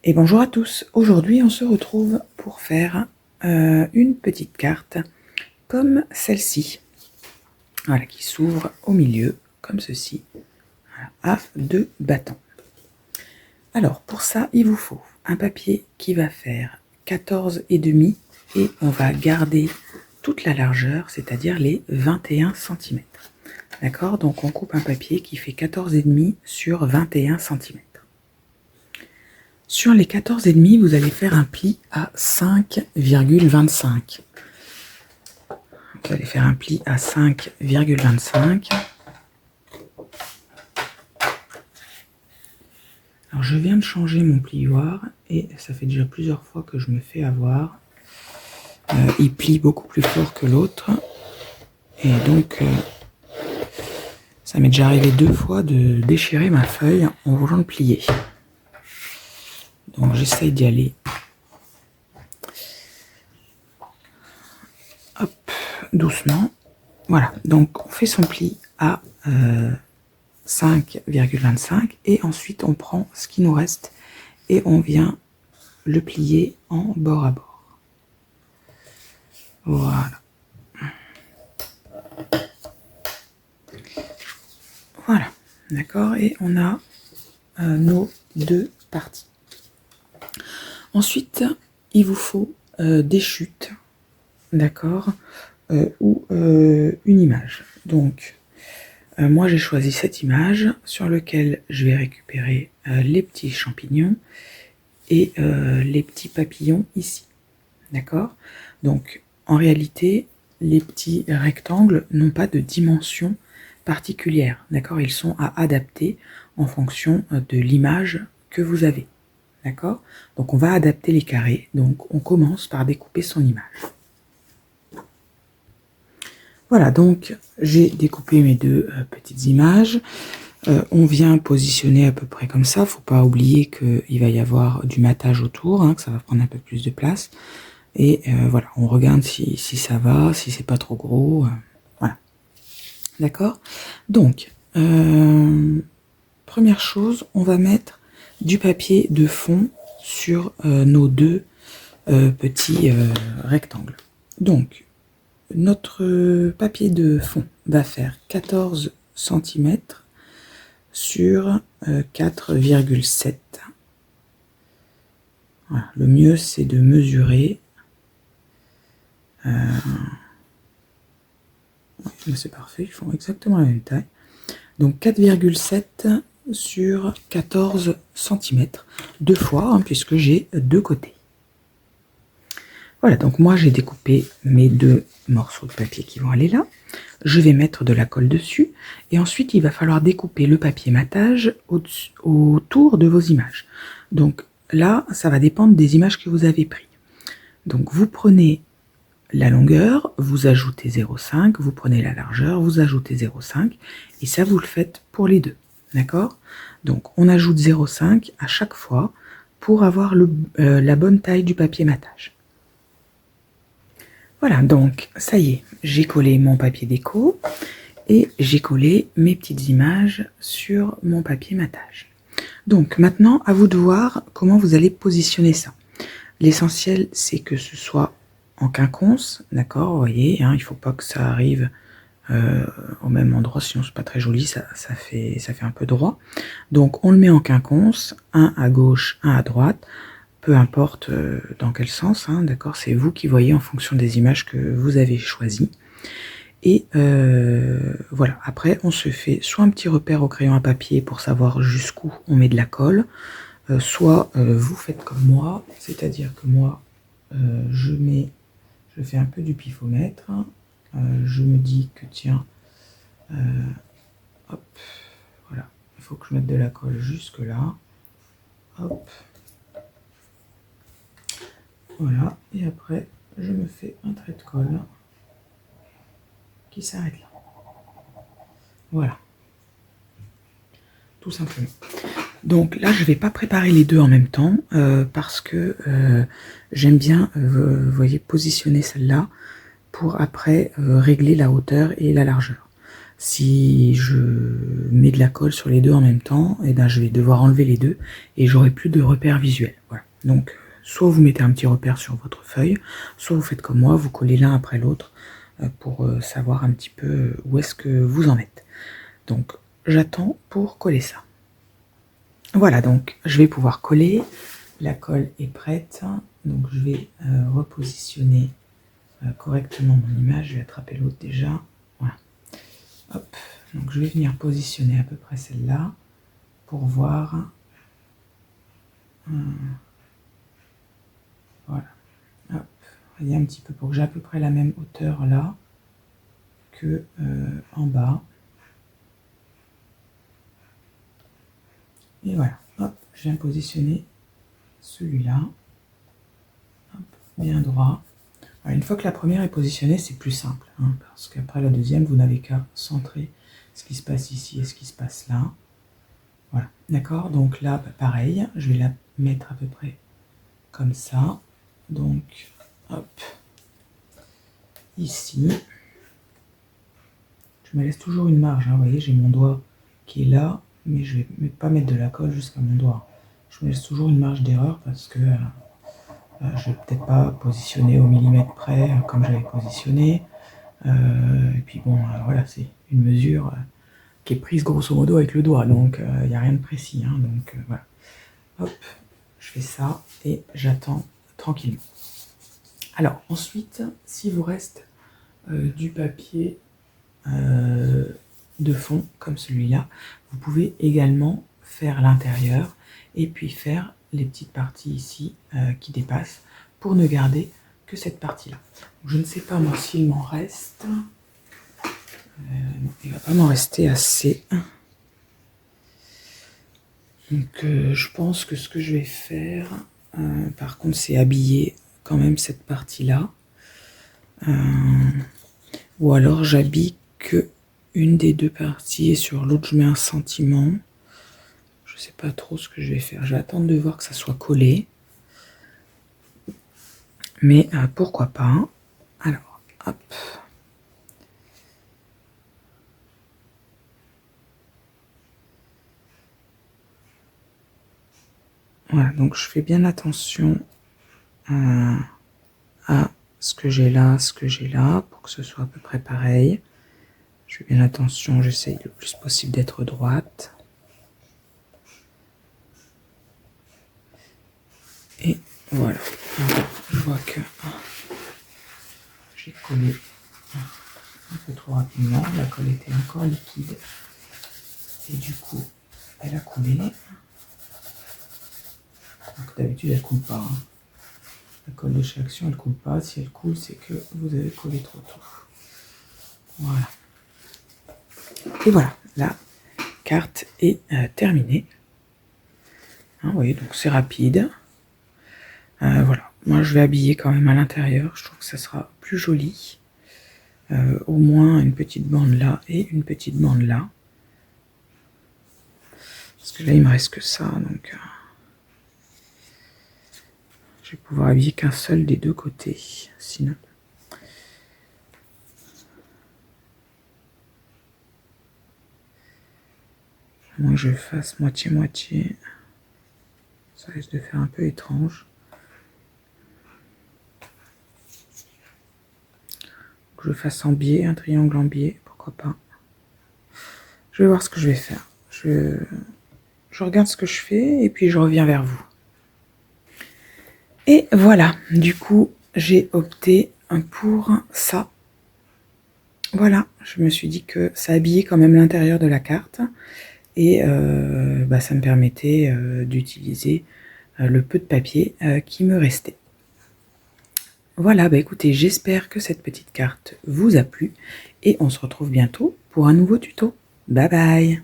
Et bonjour à tous, aujourd'hui on se retrouve pour faire une petite carte comme celle-ci, voilà, qui s'ouvre au milieu comme ceci, à 2 bâtons. Alors pour ça il vous faut un papier qui va faire 14,5 et on va garder toute la largeur, c'est-à-dire les 21 cm. D'accord, donc on coupe un papier qui fait 14,5 sur 21 cm. Sur les 14,5, vous allez faire un pli à 5,25. Vous allez faire un pli à 5,25. Alors je viens de changer mon plioir et ça fait déjà plusieurs fois que je me fais avoir. Il plie beaucoup plus fort que l'autre. Et donc ça m'est déjà arrivé 2 fois de déchirer ma feuille en voulant le plier. Donc j'essaye d'y aller. Hop, doucement. Voilà, donc on fait son pli à 5,25 et ensuite on prend ce qui nous reste et on vient le plier en bord à bord. Voilà. Voilà, d'accord, et on a nos 2 parties. Ensuite, il vous faut des chutes, d'accord, ou une image. Donc, moi j'ai choisi cette image sur laquelle je vais récupérer les petits champignons et les petits papillons ici, d'accord. Donc, en réalité, les petits rectangles n'ont pas de dimension particulière, d'accord, ils sont à adapter en fonction de l'image que vous avez. D'accord? Donc on va adapter les carrés. Donc on commence par découper son image. Voilà, donc j'ai découpé mes 2 petites images. On vient positionner à peu près comme ça. Faut pas oublier qu'il va y avoir du matage autour, hein, que ça va prendre un peu plus de place. Et voilà, on regarde si ça va, si c'est pas trop gros. Voilà. D'accord? Donc, première chose, on va mettre du papier de fond sur nos 2 petits rectangles. Donc, notre papier de fond va faire 14 cm sur 4,7. Voilà. Le mieux, c'est de mesurer. C'est parfait, ils font exactement la même taille. Donc 4,7 sur 14 cm, 2 fois, hein, puisque j'ai 2 côtés. Voilà, donc moi j'ai découpé mes 2 morceaux de papier qui vont aller là. Je vais mettre de la colle dessus et ensuite il va falloir découper le papier matage autour de vos images. Donc là, ça va dépendre des images que vous avez prises. Donc vous prenez la longueur, vous ajoutez 0,5, vous prenez la largeur, vous ajoutez 0,5 et ça vous le faites pour les 2. D'accord? Donc on ajoute 0,5 à chaque fois pour avoir la bonne taille du papier matage. Voilà, donc ça y est, j'ai collé mon papier déco et j'ai collé mes petites images sur mon papier matage. Donc maintenant, à vous de voir comment vous allez positionner ça. L'essentiel, c'est que ce soit en quinconce, d'accord, vous voyez, hein, il ne faut pas que ça arrive au même endroit, sinon c'est pas très joli, ça fait un peu droit. Donc on le met en quinconce, un à gauche, un à droite, peu importe dans quel sens, hein, d'accord, c'est vous qui voyez en fonction des images que vous avez choisies. Et voilà, après on se fait soit un petit repère au crayon à papier pour savoir jusqu'où on met de la colle, soit vous faites comme moi, c'est-à-dire que moi je fais un peu du pifomètre, je me dis que tiens, hop, voilà, il faut que je mette de la colle jusque là, hop, voilà, et après je me fais un trait de colle qui s'arrête là, voilà, tout simplement. Donc là je vais pas préparer les 2 en même temps parce que j'aime bien, vous voyez, positionner celle-là pour après régler la hauteur et la largeur. Si je mets de la colle sur les deux en même temps, et ben je vais devoir enlever les deux et j'aurai plus de repères visuels. Voilà. Donc soit vous mettez un petit repère sur votre feuille, soit vous faites comme moi, vous collez l'un après l'autre pour savoir un petit peu où est-ce que vous en êtes. Donc j'attends pour coller ça. Voilà, donc je vais pouvoir coller. La colle est prête, donc je vais repositionner correctement mon image. Je vais attraper l'autre déjà. Voilà. Hop. Donc je vais venir positionner à peu près celle-là pour voir. Voilà. Hop. Voyez un petit peu pour que j'ai à peu près la même hauteur là que en bas. Et voilà. Hop. Je viens positionner celui-là. Bien droit. Alors, une fois que la première est positionnée, c'est plus simple, hein, parce qu'après la deuxième, vous n'avez qu'à centrer ce qui se passe ici et ce qui se passe là. Voilà, d'accord. Donc là, bah, pareil, je vais la mettre à peu près comme ça. Donc, hop, ici. Je me laisse toujours une marge, hein, vous voyez, j'ai mon doigt qui est là, mais je ne vais pas mettre de la colle jusqu'à mon doigt. Je me laisse toujours une marge d'erreur parce que je ne vais peut-être pas positionner au millimètre près comme j'avais positionné. Et puis bon, voilà, c'est une mesure qui est prise grosso modo avec le doigt, donc il n'y a rien de précis. Hein, donc voilà. Hop, je fais ça et j'attends tranquillement. Alors ensuite, s'il vous reste du papier de fond comme celui-là, vous pouvez également faire l'intérieur et puis faire les petites parties ici qui dépassent pour ne garder que cette partie-là. Je ne sais pas moi s'il m'en reste. Il va pas m'en rester assez. Donc je pense que ce que je vais faire, par contre, c'est habiller quand même cette partie-là. Ou alors j'habille que une des deux parties et sur l'autre je mets un sentiment. Je sais pas trop ce que je vais faire. Je vais attendre de voir que ça soit collé. Mais pourquoi pas. Alors, hop. Voilà, donc je fais bien attention à ce que j'ai là, pour que ce soit à peu près pareil. Je fais bien attention, j'essaye le plus possible d'être droite. Et voilà, alors, je vois que j'ai collé un peu trop rapidement, la colle était encore liquide. Et du coup, elle a coulé. Donc d'habitude, elle ne coule pas. Hein. La colle de chez Action, elle ne coule pas. Si elle coule, c'est que vous avez collé trop tôt. Voilà. Et voilà, la carte est terminée. Hein, vous voyez, donc c'est rapide. Voilà, moi je vais habiller quand même à l'intérieur. Je trouve que ça sera plus joli. Au moins une petite bande là et une petite bande là. Parce que là, il me reste que ça, donc je vais pouvoir habiller qu'un seul des deux côtés, sinon. À moins que je fasse moitié-moitié, ça risque de faire un peu étrange. Que je fasse en biais, un triangle en biais, pourquoi pas. Je vais voir ce que je vais faire. Je regarde ce que je fais et puis je reviens vers vous. Et voilà, du coup, j'ai opté pour ça. Voilà, je me suis dit que ça habillait quand même l'intérieur de la carte et bah, ça me permettait d'utiliser le peu de papier qui me restait. Voilà, bah écoutez, j'espère que cette petite carte vous a plu et on se retrouve bientôt pour un nouveau tuto. Bye bye!